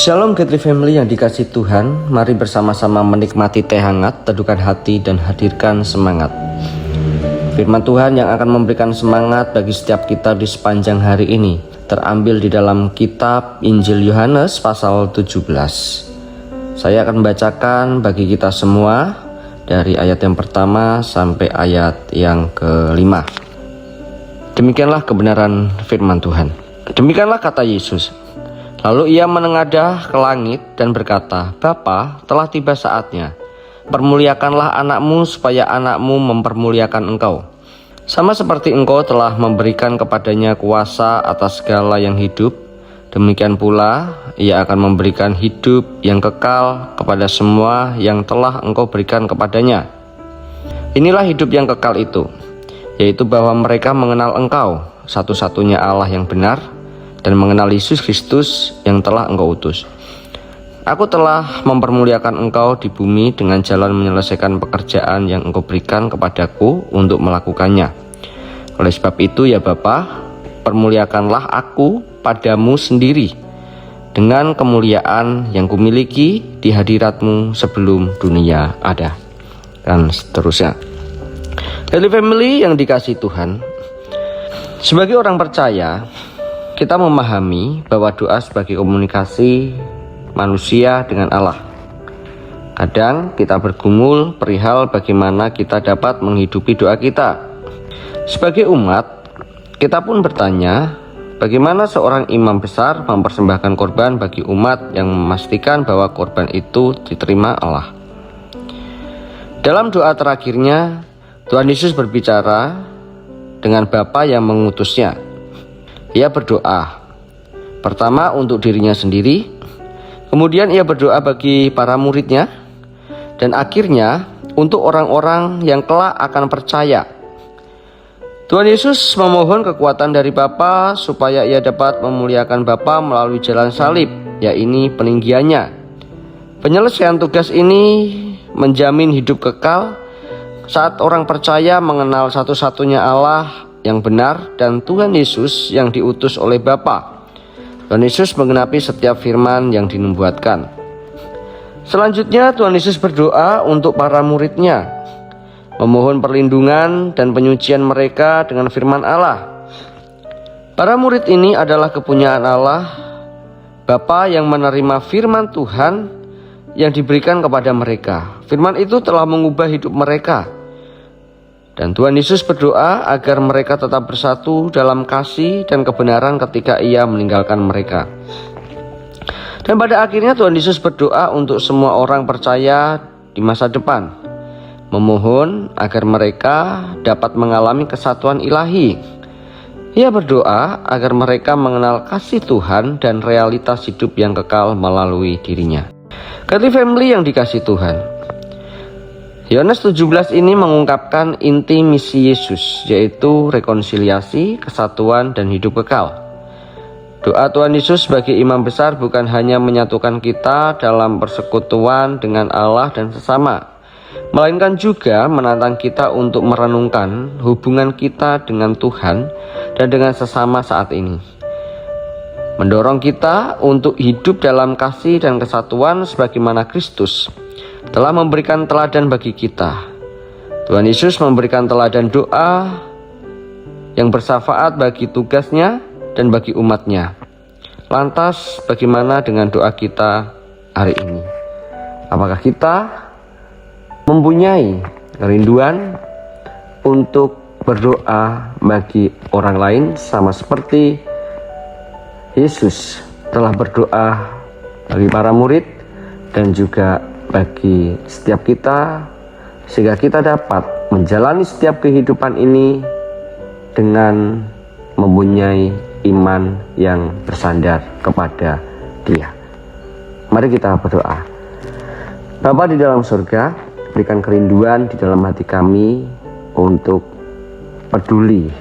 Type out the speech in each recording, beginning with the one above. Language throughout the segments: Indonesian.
Shalom Getri Family yang dikasih Tuhan. Mari bersama-sama menikmati teh hangat, teduhkan hati dan hadirkan semangat. Firman Tuhan yang akan memberikan semangat bagi setiap kita di sepanjang hari ini terambil di dalam kitab Injil Yohanes pasal 17. Saya akan membacakan bagi kita semua dari ayat yang pertama sampai ayat yang kelima. Demikianlah kebenaran firman Tuhan. Demikianlah kata Yesus. Lalu ia menengadah ke langit dan berkata, Bapa, telah tiba saatnya. Permuliakanlah anakmu supaya anakmu mempermuliakan engkau. Sama seperti engkau telah memberikan kepadanya kuasa atas segala yang hidup, demikian pula ia akan memberikan hidup yang kekal kepada semua yang telah engkau berikan kepadanya. Inilah hidup yang kekal itu, yaitu bahwa mereka mengenal engkau, satu-satunya Allah yang benar, dan mengenal Yesus Kristus yang telah engkau utus. Aku telah mempermuliakan engkau di bumi dengan jalan menyelesaikan pekerjaan yang engkau berikan kepadaku untuk melakukannya. Oleh sebab itu ya Bapa, permuliakanlah aku padamu sendiri dengan kemuliaan yang kumiliki di hadiratmu sebelum dunia ada. Dan seterusnya. Dari family yang dikasih Tuhan, sebagai orang percaya, kita memahami bahwa doa sebagai komunikasi manusia dengan Allah. Kadang kita bergumul perihal bagaimana kita dapat menghidupi doa kita. Sebagai umat, kita pun bertanya, bagaimana seorang imam besar mempersembahkan korban bagi umat yang memastikan bahwa korban itu diterima Allah. Dalam doa terakhirnya, Tuhan Yesus berbicara dengan Bapa yang mengutusnya. Ia berdoa, pertama untuk dirinya sendiri, kemudian ia berdoa bagi para muridnya, dan akhirnya untuk orang-orang yang kelak akan percaya. Tuhan Yesus memohon kekuatan dari Bapa supaya ia dapat memuliakan Bapa melalui jalan salib, yaitu peninggiannya. Penyelesaian tugas ini menjamin hidup kekal saat orang percaya mengenal satu-satunya Allah yang benar dan Tuhan Yesus yang diutus oleh Bapa. Tuhan Yesus menggenapi setiap firman yang dinubuatkan. Selanjutnya Tuhan Yesus berdoa untuk para muridnya, memohon perlindungan dan penyucian mereka dengan firman Allah. Para murid ini adalah kepunyaan Allah, Bapa yang menerima firman Tuhan yang diberikan kepada mereka. Firman itu telah mengubah hidup mereka. Dan Tuhan Yesus berdoa agar mereka tetap bersatu dalam kasih dan kebenaran ketika ia meninggalkan mereka. Dan pada akhirnya Tuhan Yesus berdoa untuk semua orang percaya di masa depan, memohon agar mereka dapat mengalami kesatuan ilahi. Ia berdoa agar mereka mengenal kasih Tuhan dan realitas hidup yang kekal melalui dirinya. Getri family yang dikasih Tuhan, Yohanes 17 ini mengungkapkan inti misi Yesus, yaitu rekonsiliasi, kesatuan, dan hidup kekal. Doa Tuhan Yesus sebagai imam besar bukan hanya menyatukan kita dalam persekutuan dengan Allah dan sesama, melainkan juga menantang kita untuk merenungkan hubungan kita dengan Tuhan dan dengan sesama saat ini. Mendorong kita untuk hidup dalam kasih dan kesatuan sebagaimana Kristus telah memberikan teladan bagi kita. Tuhan Yesus memberikan teladan doa yang bersyafaat bagi tugasnya dan bagi umatnya. Lantas bagaimana dengan doa kita hari ini? Apakah kita mempunyai kerinduan untuk berdoa bagi orang lain sama seperti Yesus telah berdoa bagi para murid dan juga bagi setiap kita, sehingga kita dapat menjalani setiap kehidupan ini dengan mempunyai iman yang bersandar kepada Dia. Mari kita berdoa. Bapa di dalam surga, berikan kerinduan di dalam hati kami untuk peduli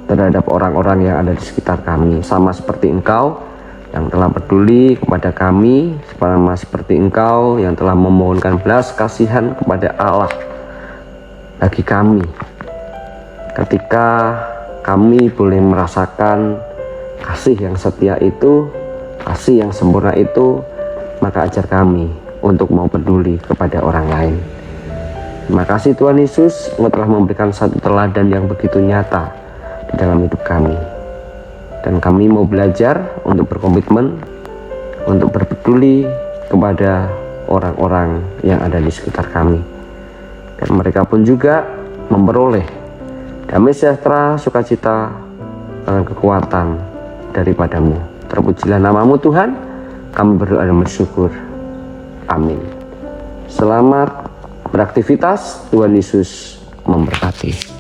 terhadap orang-orang yang ada di sekitar kami, sama seperti Engkau yang telah peduli kepada kami, sama seperti Engkau yang telah memohonkan belas kasihan kepada Allah bagi kami. Ketika kami boleh merasakan kasih yang setia itu, kasih yang sempurna itu maka ajar kami untuk mau peduli kepada orang lain. Terima kasih Tuhan Yesus, Engkau telah memberikan satu teladan yang begitu nyata di dalam hidup kami. Dan kami mau belajar untuk berkomitmen, untuk berpeduli kepada orang-orang yang ada di sekitar kami. Dan mereka pun juga memperoleh damai sejahtera, sukacita, dan kekuatan daripadamu. Terpujilah namamu Tuhan, kami berdoa dan bersyukur. Amin. Selamat beraktivitas, Tuhan Yesus memberkati.